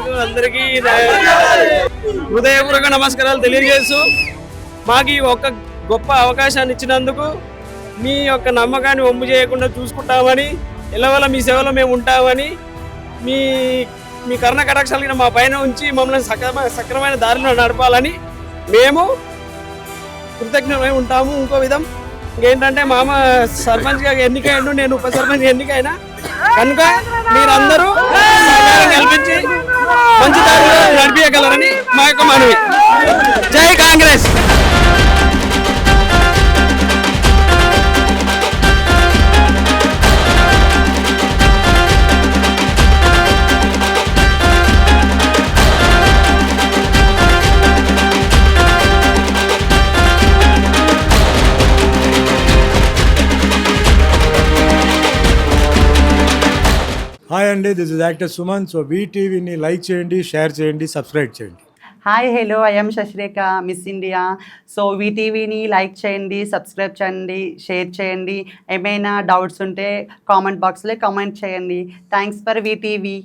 అందరికీ హృదయపూర్వక నమస్కారాలు తెలియజేస్తూ మాకు ఈ ఒక్క గొప్ప అవకాశాన్ని ఇచ్చినందుకు మీ యొక్క నమ్మకాన్ని వమ్ము చేయకుండా చూసుకుంటామని ఎల్లవల్ల మీ సేవలో మేము ఉంటామని మీ మీ కరుణ కటాక్షాలు మా పైన ఉంచి మమ్మల్ని సక్రమైన దారిలో నడపాలని మేము కృతజ్ఞమై ఉంటాము. ఇంకో విధం ఇంకేంటంటే మామ సర్పంచ్గా ఎన్నికైండు, నేను ఉప సర్పంచ్ ఎన్నికైనా కనుక మీరందరూ సహకారం కల్పించి మంచి దారిలో నడిపించగలరని మా యొక్క మనవి. జై కాంగ్రెస్. హాయ్ అండి, this is actor Suman. So వీటీవీని లైక్ చేయండి, షేర్ చేయండి, సబ్స్క్రైబ్ చేయండి. Hi hello, I'm Shashirekha, miss India. So వీటీవీని లైక్ చేయండి, సబ్స్క్రైబ్ చేయండి, షేర్ చేయండి. ఏమైనా డౌట్స్ ఉంటే కామెంట్ బాక్స్లో కామెంట్ చేయండి. Thanks for VTV.